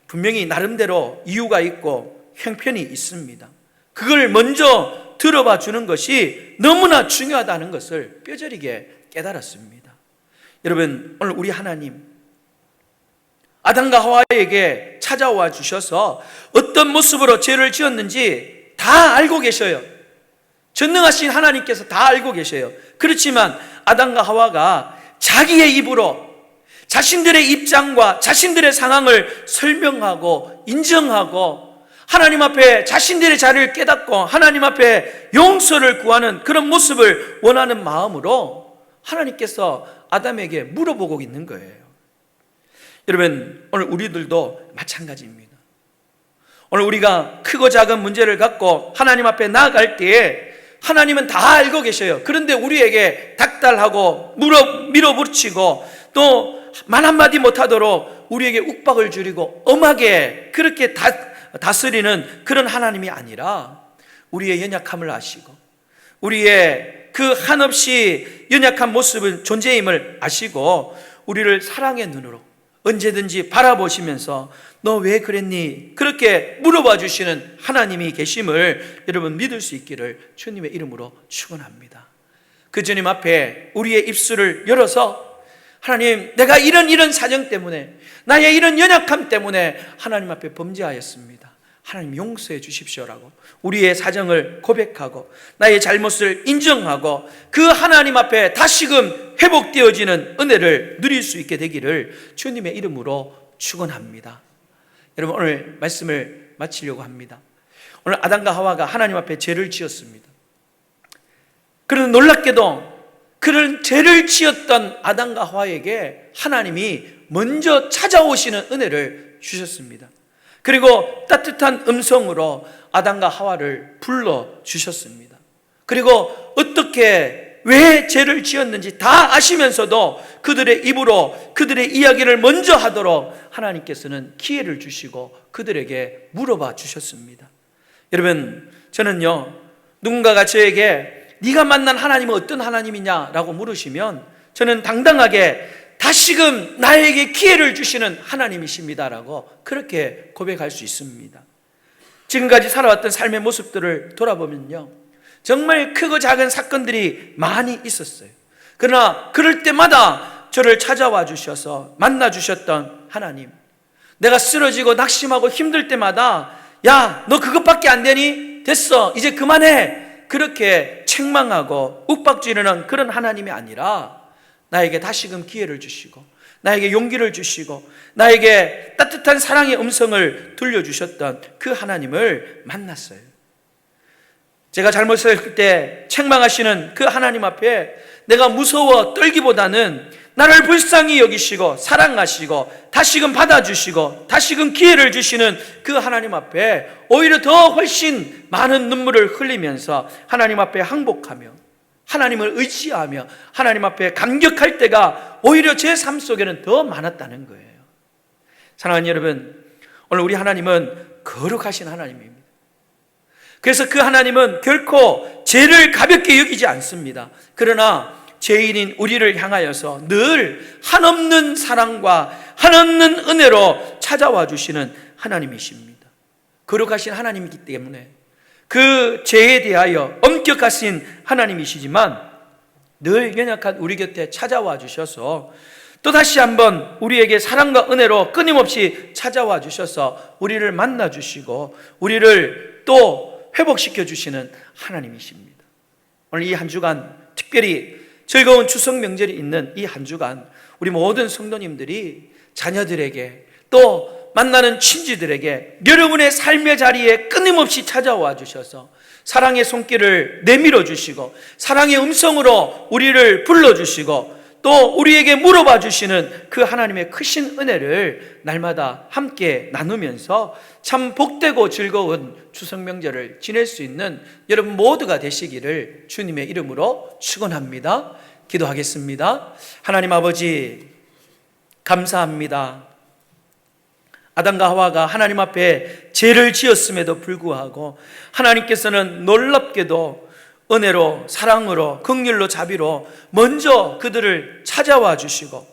분명히 나름대로 이유가 있고 형편이 있습니다. 그걸 먼저 들어봐 주는 것이 너무나 중요하다는 것을 뼈저리게 깨달았습니다. 여러분, 오늘 우리 하나님 아담과 하와에게 찾아와 주셔서 어떤 모습으로 죄를 지었는지 다 알고 계셔요. 전능하신 하나님께서 다 알고 계셔요. 그렇지만 아담과 하와가 자기의 입으로 자신들의 입장과 자신들의 상황을 설명하고 인정하고 하나님 앞에 자신들의 자리를 깨닫고 하나님 앞에 용서를 구하는 그런 모습을 원하는 마음으로 하나님께서 아담에게 물어보고 있는 거예요. 여러분, 오늘 우리들도 마찬가지입니다. 오늘 우리가 크고 작은 문제를 갖고 하나님 앞에 나아갈 때에 하나님은 다 알고 계셔요. 그런데 우리에게 닥달하고 밀어붙이고 또 말 한마디 못하도록 우리에게 욱박을 줄이고 엄하게 그렇게 다스리는 그런 하나님이 아니라 우리의 연약함을 아시고 우리의 그 한없이 연약한 모습은 존재임을 아시고 우리를 사랑의 눈으로 언제든지 바라보시면서 너 왜 그랬니? 그렇게 물어봐 주시는 하나님이 계심을 여러분 믿을 수 있기를 주님의 이름으로 축원합니다. 그 주님 앞에 우리의 입술을 열어서 하나님, 내가 이런 사정 때문에 나의 이런 연약함 때문에 하나님 앞에 범죄하였습니다. 하나님 용서해 주십시오라고 우리의 사정을 고백하고 나의 잘못을 인정하고 그 하나님 앞에 다시금 회복되어지는 은혜를 누릴 수 있게 되기를 주님의 이름으로 축원합니다. 여러분, 오늘 말씀을 마치려고 합니다. 오늘 아담과 하와가 하나님 앞에 죄를 지었습니다. 그런데 놀랍게도 그런 죄를 지었던 아담과 하와에게 하나님이 먼저 찾아오시는 은혜를 주셨습니다. 그리고 따뜻한 음성으로 아담과 하와를 불러주셨습니다. 그리고 어떻게 왜 죄를 지었는지 다 아시면서도 그들의 입으로 그들의 이야기를 먼저 하도록 하나님께서는 기회를 주시고 그들에게 물어봐 주셨습니다. 여러분, 저는요, 누군가가 저에게 네가 만난 하나님은 어떤 하나님이냐라고 물으시면 저는 당당하게 다시금 나에게 기회를 주시는 하나님이십니다라고 그렇게 고백할 수 있습니다. 지금까지 살아왔던 삶의 모습들을 돌아보면요, 정말 크고 작은 사건들이 많이 있었어요. 그러나 그럴 때마다 저를 찾아와 주셔서 만나 주셨던 하나님, 내가 쓰러지고 낙심하고 힘들 때마다 야, 너 그것밖에 안 되니? 됐어, 이제 그만해, 그렇게 책망하고 욱박지르는 그런 하나님이 아니라 나에게 다시금 기회를 주시고 나에게 용기를 주시고 나에게 따뜻한 사랑의 음성을 들려주셨던 그 하나님을 만났어요. 제가 잘못했을 때 책망하시는 그 하나님 앞에 내가 무서워 떨기보다는 나를 불쌍히 여기시고 사랑하시고 다시금 받아주시고 다시금 기회를 주시는 그 하나님 앞에 오히려 더 훨씬 많은 눈물을 흘리면서 하나님 앞에 항복하며 하나님을 의지하며 하나님 앞에 감격할 때가 오히려 제 삶 속에는 더 많았다는 거예요. 사랑하는 여러분, 오늘 우리 하나님은 거룩하신 하나님입니다. 그래서 그 하나님은 결코 죄를 가볍게 여기지 않습니다. 그러나 죄인인 우리를 향하여서 늘 한없는 사랑과 한없는 은혜로 찾아와 주시는 하나님이십니다. 거룩하신 하나님이기 때문에 그 죄에 대하여 엄격하신 하나님이시지만 늘 연약한 우리 곁에 찾아와 주셔서 또다시 한번 우리에게 사랑과 은혜로 끊임없이 찾아와 주셔서 우리를 만나 주시고 우리를 또 회복시켜 주시는 하나님이십니다. 오늘 이 한 주간 특별히 즐거운 추석 명절이 있는 이 한 주간 우리 모든 성도님들이 자녀들에게 또 만나는 친지들에게 여러분의 삶의 자리에 끊임없이 찾아와 주셔서 사랑의 손길을 내밀어 주시고 사랑의 음성으로 우리를 불러주시고 또 우리에게 물어봐 주시는 그 하나님의 크신 은혜를 날마다 함께 나누면서 참 복되고 즐거운 추석 명절을 지낼 수 있는 여러분 모두가 되시기를 주님의 이름으로 축원합니다. 기도하겠습니다. 하나님 아버지, 감사합니다. 아담과 하와가 하나님 앞에 죄를 지었음에도 불구하고 하나님께서는 놀랍게도 은혜로 사랑으로 긍휼로 자비로 먼저 그들을 찾아와 주시고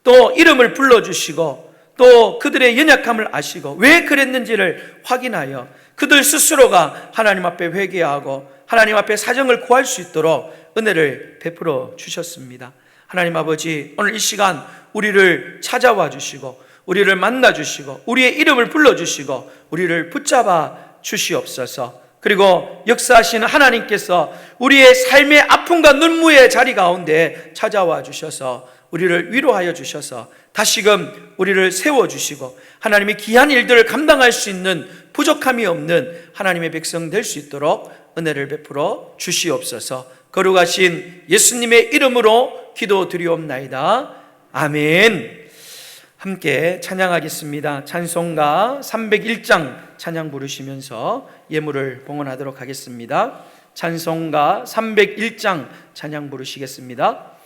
또 이름을 불러주시고 또 그들의 연약함을 아시고 왜 그랬는지를 확인하여 그들 스스로가 하나님 앞에 회개하고 하나님 앞에 사정을 구할 수 있도록 은혜를 베풀어 주셨습니다. 하나님 아버지, 오늘 이 시간 우리를 찾아와 주시고 우리를 만나 주시고 우리의 이름을 불러 주시고 우리를 붙잡아 주시옵소서. 그리고 역사하시는 하나님께서 우리의 삶의 아픔과 눈물의 자리 가운데 찾아와 주셔서 우리를 위로하여 주셔서 다시금 우리를 세워주시고 하나님의 귀한 일들을 감당할 수 있는 부족함이 없는 하나님의 백성 될 수 있도록 은혜를 베풀어 주시옵소서. 거룩하신 예수님의 이름으로 기도드리옵나이다. 아멘. 함께 찬양하겠습니다. 찬송가 301장 찬양 부르시면서 예물을 봉헌하도록 하겠습니다. 찬송가 301장 찬양 부르시겠습니다.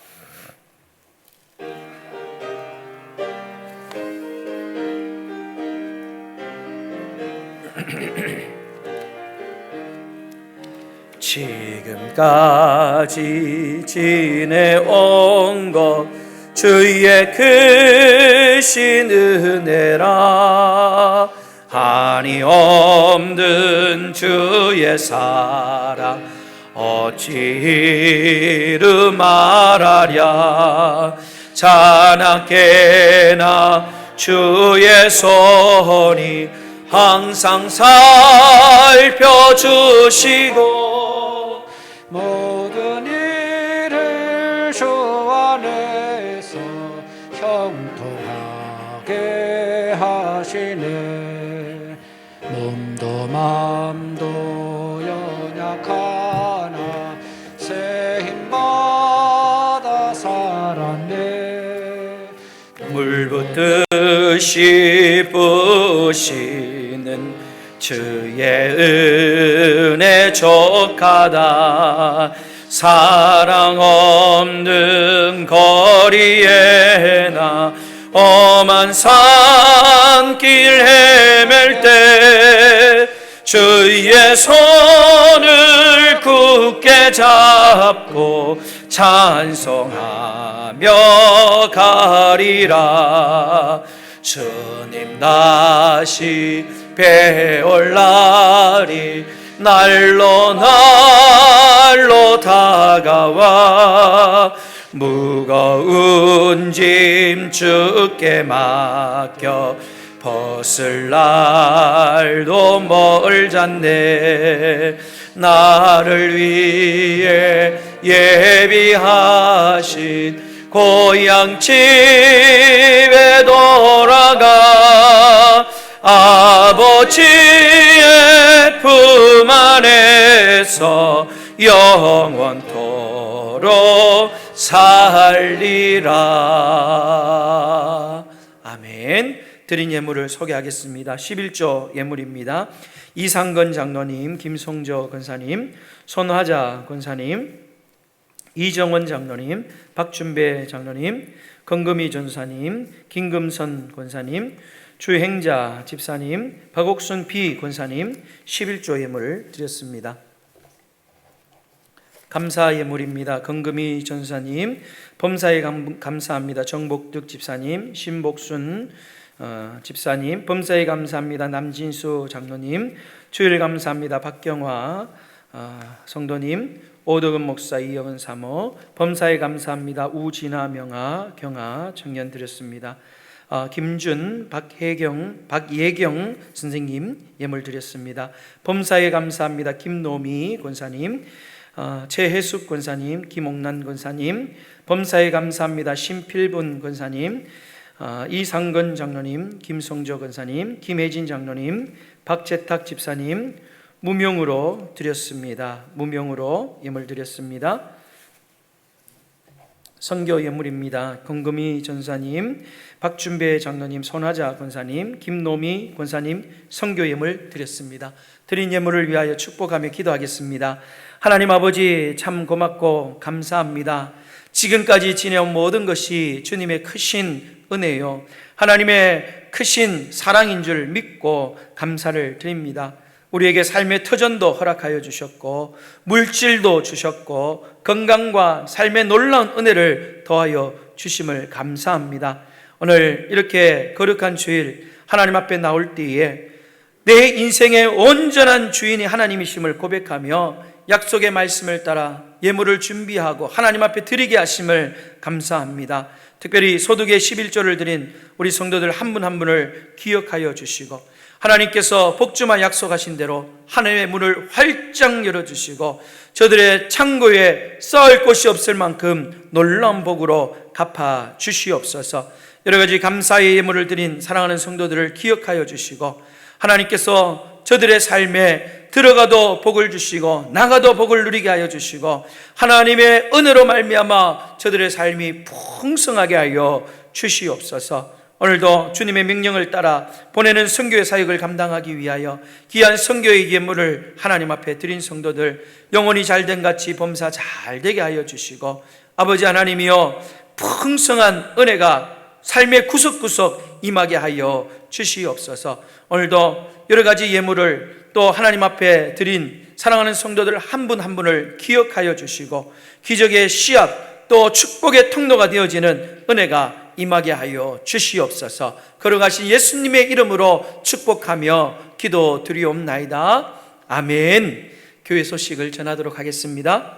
지금까지 지내온 것 주의 크신 은혜라. 한이 없는 주의 사랑 어찌 이루 말하랴. 자나깨나 주의 손이 항상 살펴주시고 모든 일을 주 안에서 형통하게 하시네. 몸도 맘도 연약하나 새 힘받아 살았네. 물 붓듯이 부시는 주의 은혜 족하다. 사랑 없는 거리에나 험한 산길 헤맬 때 주의 손을 굳게 잡고 찬송하며 가리라. 주님 다시 배올 날이 날로 다가와 무거운 짐 주께 맡겨 벗을 날도 멀잖네. 나를 위해 예비하신 고향 집에 돌아가 아버지의 품 안에서 영원토록 살리라. 아멘. 드린 예물을 소개하겠습니다. 11조 예물입니다. 이상건 장로님, 김성조 권사님, 손화자 권사님, 이정원 장로님, 박준배 장로님, 건금희 전사님, 김금선 권사님, 주행자 집사님, 박옥순 비 권사님 11조 예물을 드렸습니다. 감사 예물입니다. 건금희 전사님, 범사에 감사합니다. 정복득 집사님, 신복순 집사님, 범사에 감사합니다. 남진수 장로님, 주일 감사합니다. 박경화 성도님, 오덕은 목사, 이영은 사모, 범사에 감사합니다. 우진아 명아 경아 청년 드렸습니다. 김준, 박예경 선생님 예물 드렸습니다. 범사에 감사합니다. 김노미 권사님, 최혜숙 권사님, 김옥란 권사님, 범사에 감사합니다. 심필분 권사님, 이상건 장로님, 김성조 권사님, 김혜진 장로님, 박재탁 집사님 무명으로 드렸습니다. 무명으로 예물 드렸습니다. 선교 예물입니다. 건금희 전사님, 박준배 장로님, 손화자 권사님, 김노미 권사님 선교 예물 드렸습니다. 드린 예물을 위하여 축복하며 기도하겠습니다. 하나님 아버지 참 고맙고 감사합니다. 지금까지 지내온 모든 것이 주님의 크신 은혜요, 하나님의 크신 사랑인 줄 믿고 감사를 드립니다. 우리에게 삶의 터전도 허락하여 주셨고 물질도 주셨고 건강과 삶의 놀라운 은혜를 더하여 주심을 감사합니다. 오늘 이렇게 거룩한 주일 하나님 앞에 나올 때에 내 인생의 온전한 주인이 하나님이심을 고백하며 약속의 말씀을 따라 예물을 준비하고 하나님 앞에 드리게 하심을 감사합니다. 특별히 소득의 11조를 드린 우리 성도들 한 분 한 분을 기억하여 주시고, 하나님께서 복주만 약속하신 대로 하늘의 문을 활짝 열어주시고 저들의 창고에 쌓을 곳이 없을 만큼 놀라운 복으로 갚아 주시옵소서. 여러 가지 감사의 예물을 드린 사랑하는 성도들을 기억하여 주시고, 하나님께서 저들의 삶에 들어가도 복을 주시고 나가도 복을 누리게 하여 주시고, 하나님의 은혜로 말미암아 저들의 삶이 풍성하게 하여 주시옵소서. 오늘도 주님의 명령을 따라 보내는 선교의 사역을 감당하기 위하여 귀한 선교의 예물을 하나님 앞에 드린 성도들 영혼이 잘된 같이 범사 잘 되게 하여 주시고, 아버지 하나님이여 풍성한 은혜가 삶의 구석구석 임하게 하여 주시옵소서. 오늘도 여러 가지 예물을 또 하나님 앞에 드린 사랑하는 성도들 한 분 한 분을 기억하여 주시고, 기적의 씨앗 또 축복의 통로가 되어지는 은혜가 임하게 하여 주시옵소서. 걸어가신 예수님의 이름으로 축복하며 기도드리옵나이다. 아멘. 교회 소식을 전하도록 하겠습니다.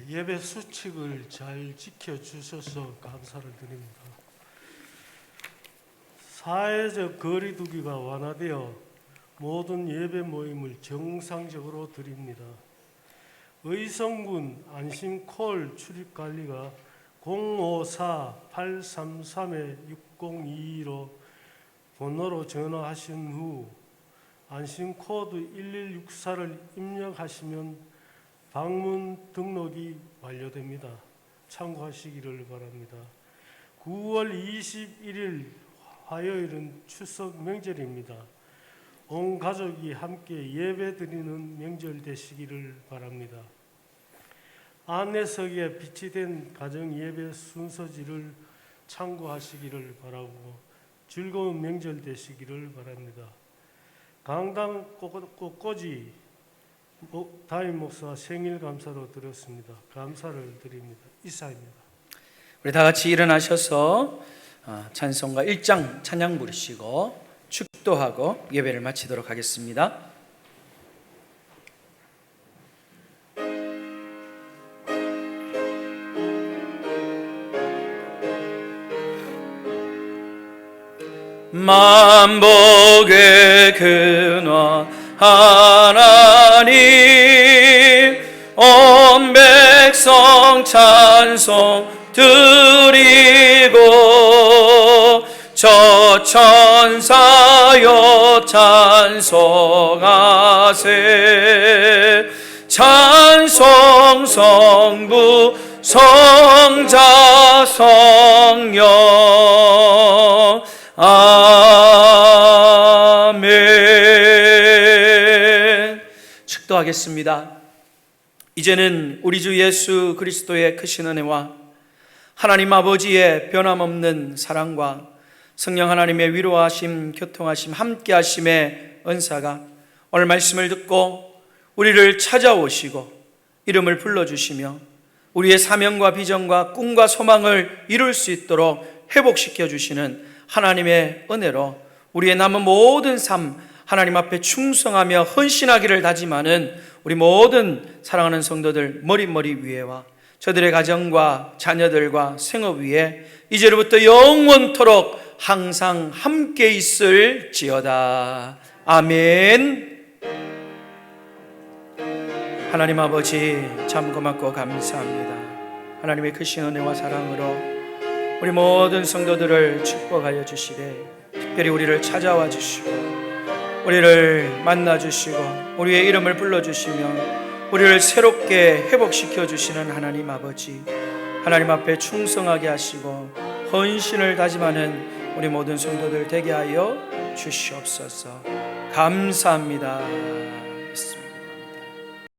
예배 수칙을 잘 지켜주셔서 감사를 드립니다. 사회적 거리두기가 완화되어 모든 예배 모임을 정상적으로 드립니다. 의성군 안심콜 출입관리가 054-833-6022로 번호로 전화하신 후 안심코드 1164를 입력하시면 방문 등록이 완료됩니다. 참고하시기를 바랍니다. 9월 21일 화요일은 추석 명절입니다. 온 가족이 함께 예배 드리는 명절 되시기를 바랍니다. 안내석에 비치된 가정 예배 순서지를 참고하시기를 바라고 즐거운 명절 되시기를 바랍니다. 강당 꽃꽂이 담임 목사 생일 감사로 드렸습니다. 감사를 드립니다. 이사입니다. 우리 다 같이 일어나셔서 찬송가 1장 찬양 부르시고 축도하고 예배를 마치도록 하겠습니다. 만복의 근원 하나님, 온 백성 찬송 드리고 저 천사여 찬송하세. 찬송 성부 성자 성령 아멘. 축도하겠습니다. 이제는 우리 주 예수 그리스도의 크신 은혜와 하나님 아버지의 변함없는 사랑과 성령 하나님의 위로하심, 교통하심, 함께하심의 은사가 오늘 말씀을 듣고 우리를 찾아오시고 이름을 불러주시며 우리의 사명과 비전과 꿈과 소망을 이룰 수 있도록 회복시켜 주시는 하나님의 은혜로 우리의 남은 모든 삶 하나님 앞에 충성하며 헌신하기를 다짐하는 우리 모든 사랑하는 성도들 머리 위에와 저들의 가정과 자녀들과 생업 위에 이제로부터 영원토록 항상 함께 있을지어다. 아멘. 하나님 아버지 참 고맙고 감사합니다. 하나님의 크신 은혜와 사랑으로 우리 모든 성도들을 축복하여 주시되 특별히 우리를 찾아와 주시고 우리를 만나 주시고 우리의 이름을 불러주시며 우리를 새롭게 회복시켜 주시는 하나님 아버지, 하나님 앞에 충성하게 하시고 헌신을 다짐하는 우리 모든 성도들 되게 하여 주시옵소서. 감사합니다.